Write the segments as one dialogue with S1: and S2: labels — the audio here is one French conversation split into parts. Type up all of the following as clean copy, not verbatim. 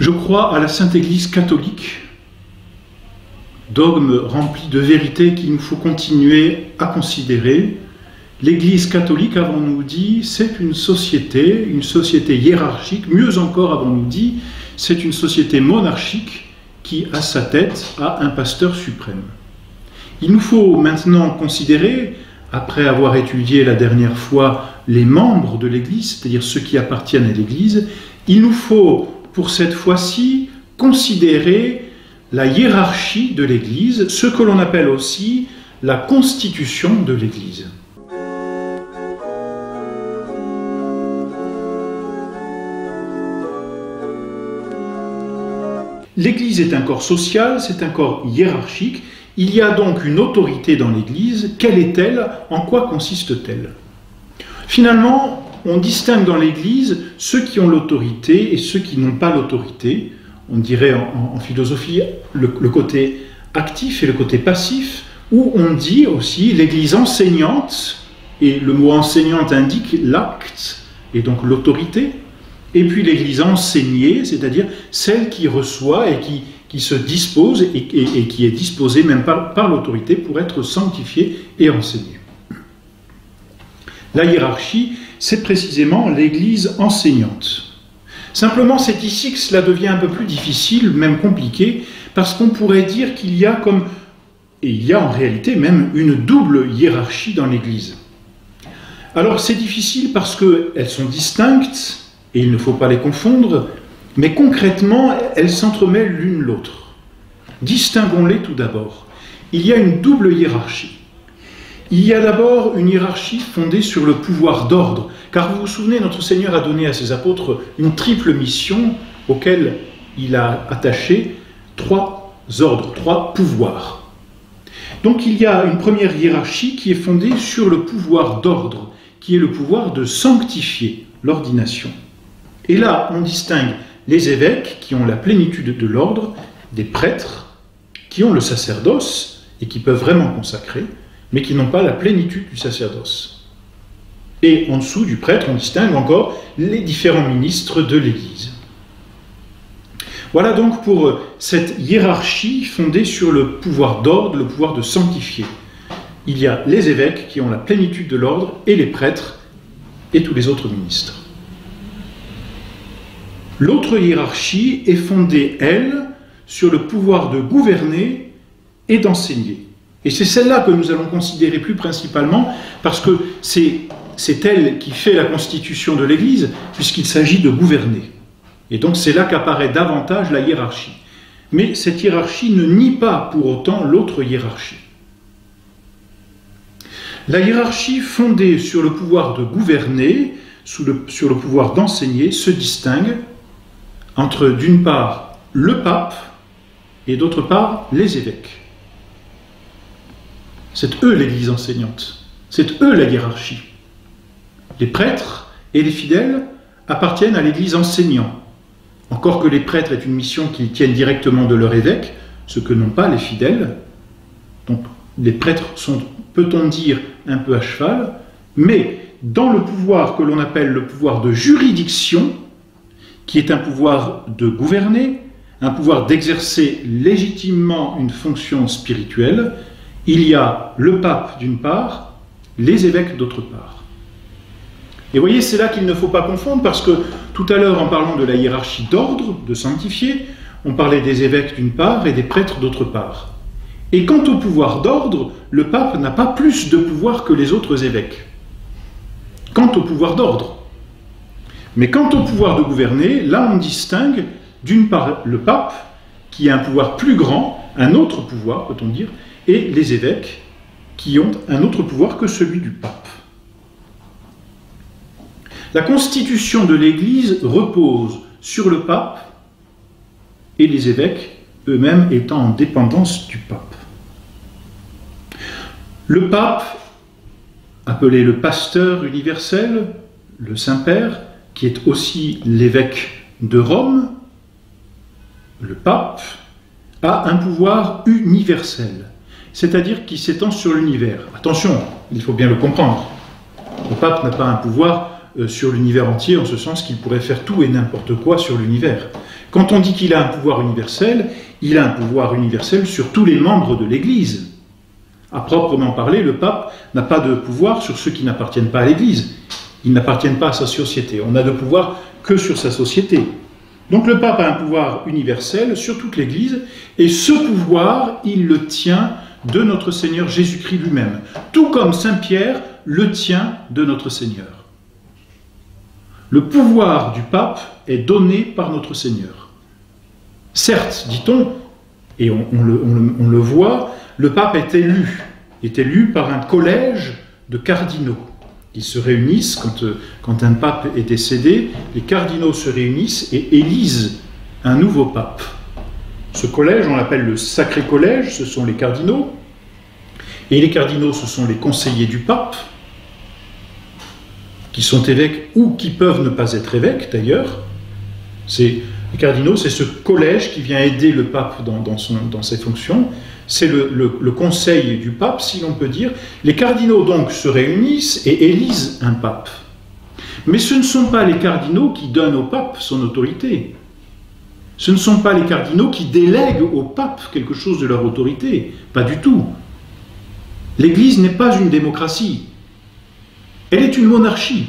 S1: Je crois à la Sainte Église catholique, dogme rempli de vérités qu'il nous faut continuer à considérer. L'Église catholique, avons-nous dit, c'est une société hiérarchique, mieux encore, avons-nous dit, c'est une société monarchique qui, à sa tête, a un pasteur suprême. Il nous faut maintenant considérer, après avoir étudié la dernière fois les membres de l'Église, c'est-à-dire ceux qui appartiennent à l'Église, il nous faut, pour cette fois-ci, considérer la hiérarchie de l'Église, ce que l'on appelle aussi la constitution de l'Église. L'Église est un corps social, c'est un corps hiérarchique. Il y a donc une autorité dans l'Église. Quelle est-elle? En quoi consiste-t-elle? Finalement, on distingue dans l'Église ceux qui ont l'autorité et ceux qui n'ont pas l'autorité. On dirait en philosophie le côté actif et le côté passif, où on dit aussi l'Église enseignante, et le mot enseignante indique l'acte et donc l'autorité, et puis l'Église enseignée, c'est-à-dire celle qui reçoit et qui se dispose et qui est disposée même par l'autorité pour être sanctifiée et enseignée. La hiérarchie, c'est précisément l'Église enseignante. Simplement, c'est ici que cela devient un peu plus difficile, même compliqué, parce qu'on pourrait dire qu'il y a et il y a en réalité même une double hiérarchie dans l'Église. Alors c'est difficile parce qu'elles sont distinctes, et il ne faut pas les confondre, mais concrètement, elles s'entremêlent l'une l'autre. Distinguons-les tout d'abord. Il y a une double hiérarchie. Il y a d'abord une hiérarchie fondée sur le pouvoir d'ordre, car vous vous souvenez, notre Seigneur a donné à ses apôtres une triple mission auquel il a attaché 3 ordres, 3 pouvoirs. Donc il y a une première hiérarchie qui est fondée sur le pouvoir d'ordre, qui est le pouvoir de sanctifier l'ordination. Et là, on distingue les évêques qui ont la plénitude de l'ordre, des prêtres qui ont le sacerdoce et qui peuvent vraiment consacrer, mais qui n'ont pas la plénitude du sacerdoce. Et en dessous du prêtre, on distingue encore les différents ministres de l'Église. Voilà donc pour cette hiérarchie fondée sur le pouvoir d'ordre, le pouvoir de sanctifier. Il y a les évêques qui ont la plénitude de l'ordre et les prêtres et tous les autres ministres. L'autre hiérarchie est fondée, elle, sur le pouvoir de gouverner et d'enseigner. Et c'est celle-là que nous allons considérer plus principalement, parce que c'est elle qui fait la constitution de l'Église, puisqu'il s'agit de gouverner. Et donc c'est là qu'apparaît davantage la hiérarchie. Mais cette hiérarchie ne nie pas pour autant l'autre hiérarchie. La hiérarchie fondée sur le pouvoir de gouverner, sur le pouvoir d'enseigner, se distingue entre, d'une part, le pape et d'autre part, les évêques. C'est eux l'Église enseignante, c'est eux la hiérarchie. Les prêtres et les fidèles appartiennent à l'Église enseignante, encore que les prêtres aient une mission qu'ils tiennent directement de leur évêque, ce que n'ont pas les fidèles. Donc les prêtres sont, peut-on dire, un peu à cheval, mais dans le pouvoir que l'on appelle le pouvoir de juridiction, qui est un pouvoir de gouverner, un pouvoir d'exercer légitimement une fonction spirituelle, il y a le pape d'une part, les évêques d'autre part. Et vous voyez, c'est là qu'il ne faut pas confondre, parce que tout à l'heure, en parlant de la hiérarchie d'ordre, de sanctifier, on parlait des évêques d'une part et des prêtres d'autre part. Et quant au pouvoir d'ordre, le pape n'a pas plus de pouvoir que les autres évêques. Quant au pouvoir d'ordre. Mais quant au pouvoir de gouverner, là on distingue d'une part le pape, qui a un pouvoir plus grand, un autre pouvoir, peut-on dire, et les évêques, qui ont un autre pouvoir que celui du pape. La constitution de l'Église repose sur le pape et les évêques, eux-mêmes étant en dépendance du pape. Le pape, appelé le pasteur universel, le Saint-Père, qui est aussi l'évêque de Rome, le pape, a un pouvoir universel, c'est-à-dire qui s'étend sur l'univers. Attention, il faut bien le comprendre. Le pape n'a pas un pouvoir sur l'univers entier, en ce sens qu'il pourrait faire tout et n'importe quoi sur l'univers. Quand on dit qu'il a un pouvoir universel, il a un pouvoir universel sur tous les membres de l'Église. À proprement parler, le pape n'a pas de pouvoir sur ceux qui n'appartiennent pas à l'Église. Ils n'appartiennent pas à sa société. On n'a de pouvoir que sur sa société. Donc le pape a un pouvoir universel sur toute l'Église, et ce pouvoir, il le tient de notre Seigneur Jésus-Christ lui-même, tout comme Saint Pierre le tient de notre Seigneur. Le pouvoir du pape est donné par notre Seigneur. Certes, dit-on, et on le voit, le pape est élu par un collège de cardinaux. Ils se réunissent, quand un pape est décédé, les cardinaux se réunissent et élisent un nouveau pape. Ce collège, on l'appelle le Sacré Collège, ce sont les cardinaux, et les cardinaux, ce sont les conseillers du pape, qui sont évêques ou qui peuvent ne pas être évêques d'ailleurs. Les cardinaux, c'est ce collège qui vient aider le pape dans ses fonctions. C'est le conseil du pape, si l'on peut dire. Les cardinaux donc se réunissent et élisent un pape. Mais ce ne sont pas les cardinaux qui donnent au pape son autorité. Ce ne sont pas les cardinaux qui délèguent au pape quelque chose de leur autorité. Pas du tout. L'Église n'est pas une démocratie. Elle est une monarchie.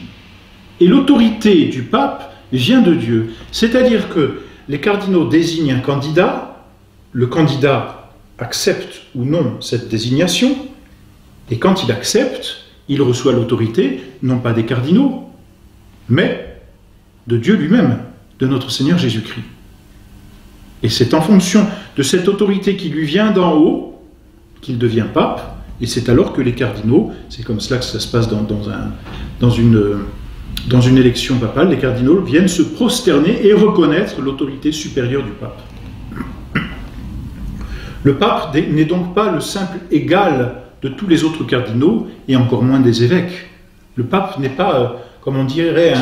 S1: Et l'autorité du pape vient de Dieu. C'est-à-dire que les cardinaux désignent un candidat, le candidat accepte ou non cette désignation, et quand il accepte, il reçoit l'autorité, non pas des cardinaux, mais de Dieu lui-même, de notre Seigneur Jésus-Christ. Et c'est en fonction de cette autorité qui lui vient d'en haut qu'il devient pape, et c'est alors que les cardinaux, c'est comme cela que ça se passe dans une élection papale, les cardinaux viennent se prosterner et reconnaître l'autorité supérieure du pape. Le pape n'est donc pas le simple égal de tous les autres cardinaux, et encore moins des évêques. Le pape n'est pas, comme on dirait,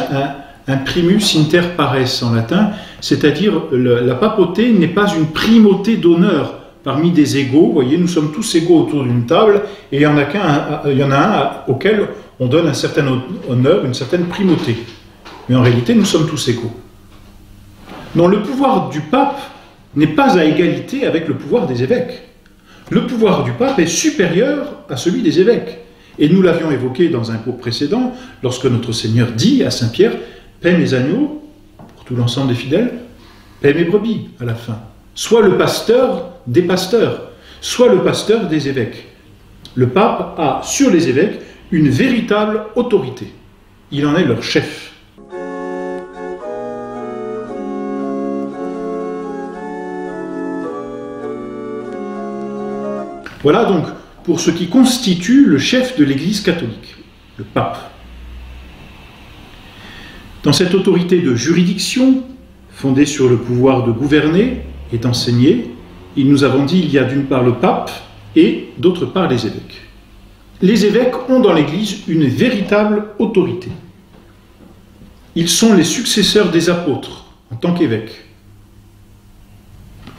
S1: un primus inter pares en latin, c'est-à-dire la papauté n'est pas une primauté d'honneur parmi des égaux. Vous voyez, nous sommes tous égaux autour d'une table, et il y en a un auquel on donne un certain honneur, une certaine primauté. Mais en réalité, nous sommes tous égaux. Non, le pouvoir du pape n'est pas à égalité avec le pouvoir des évêques. Le pouvoir du pape est supérieur à celui des évêques. Et nous l'avions évoqué dans un cours précédent, lorsque notre Seigneur dit à Saint Pierre, « Paie mes agneaux, pour tout l'ensemble des fidèles, paie mes brebis, à la fin. Sois le pasteur des pasteurs, sois le pasteur des évêques. » Le pape a, sur les évêques, une véritable autorité. Il en est leur chef. Voilà donc pour ce qui constitue le chef de l'Église catholique, le pape. Dans cette autorité de juridiction, fondée sur le pouvoir de gouverner et d'enseigner, nous avons dit il y a d'une part le pape et d'autre part les évêques. Les évêques ont dans l'Église une véritable autorité. Ils sont les successeurs des apôtres en tant qu'évêques.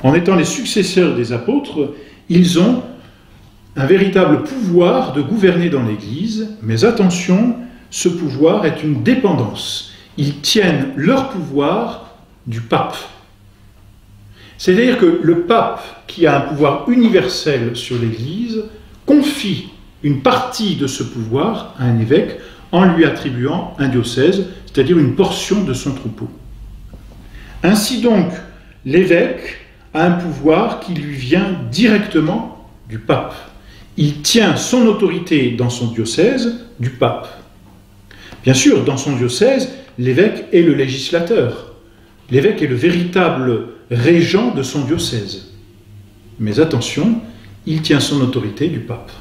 S1: En étant les successeurs des apôtres, ils ont un véritable pouvoir de gouverner dans l'Église, mais attention, ce pouvoir est une dépendance. Ils tiennent leur pouvoir du pape. C'est-à-dire que le pape, qui a un pouvoir universel sur l'Église, confie une partie de ce pouvoir à un évêque en lui attribuant un diocèse, c'est-à-dire une portion de son troupeau. Ainsi donc, l'évêque a un pouvoir qui lui vient directement du pape. Il tient son autorité dans son diocèse du pape. Bien sûr, dans son diocèse, l'évêque est le législateur. L'évêque est le véritable régent de son diocèse. Mais attention, il tient son autorité du pape,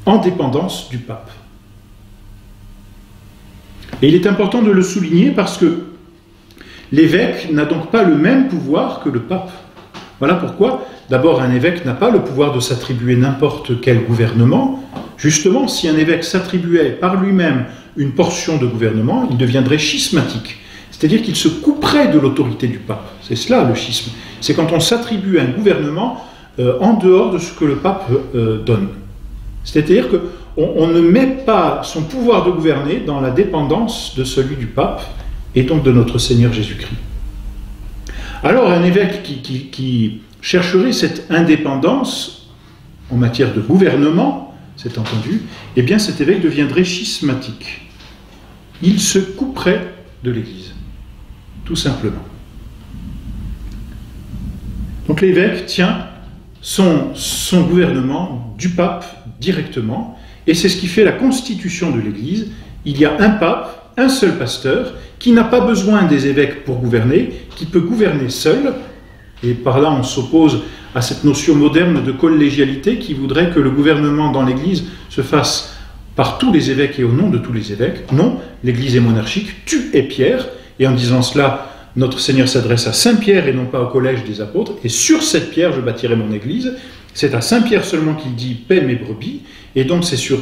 S1: en dépendance du pape. Et il est important de le souligner parce que l'évêque n'a donc pas le même pouvoir que le pape. Voilà pourquoi, d'abord, un évêque n'a pas le pouvoir de s'attribuer n'importe quel gouvernement. Justement, si un évêque s'attribuait par lui-même une portion de gouvernement, il deviendrait schismatique. C'est-à-dire qu'il se couperait de l'autorité du pape. C'est cela le schisme. C'est quand on s'attribue un gouvernement en dehors de ce que le pape donne. C'est-à-dire qu'on ne met pas son pouvoir de gouverner dans la dépendance de celui du pape et donc de notre Seigneur Jésus-Christ. Alors un évêque qui chercherait cette indépendance en matière de gouvernement, c'est entendu, eh bien cet évêque deviendrait schismatique. Il se couperait de l'Église, tout simplement. Donc l'évêque tient son gouvernement du pape directement, et c'est ce qui fait la constitution de l'Église. Il y a un pape, un seul pasteur, qui n'a pas besoin des évêques pour gouverner, qui peut gouverner seul, et par là on s'oppose à cette notion moderne de collégialité qui voudrait que le gouvernement dans l'Église se fasse par tous les évêques et au nom de tous les évêques. Non, l'Église est monarchique, tu es Pierre, et en disant cela, notre Seigneur s'adresse à Saint Pierre et non pas au collège des apôtres, et sur cette pierre je bâtirai mon Église. C'est à Saint Pierre seulement qu'il dit « paix mes brebis », et donc c'est sur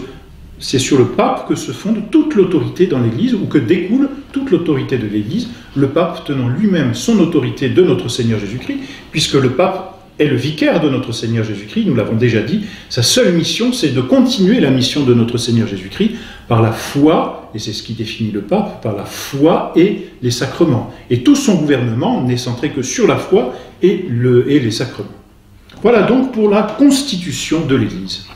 S1: le pape que se fonde toute l'autorité dans l'Église, ou que découle toute l'autorité de l'Église, le pape tenant lui-même son autorité de notre Seigneur Jésus-Christ, puisque le pape est le vicaire de notre Seigneur Jésus-Christ, nous l'avons déjà dit, sa seule mission c'est de continuer la mission de notre Seigneur Jésus-Christ par la foi, et c'est ce qui définit le pape, par la foi et les sacrements. Et tout son gouvernement n'est centré que sur la foi et les sacrements. Voilà donc pour la constitution de l'Église.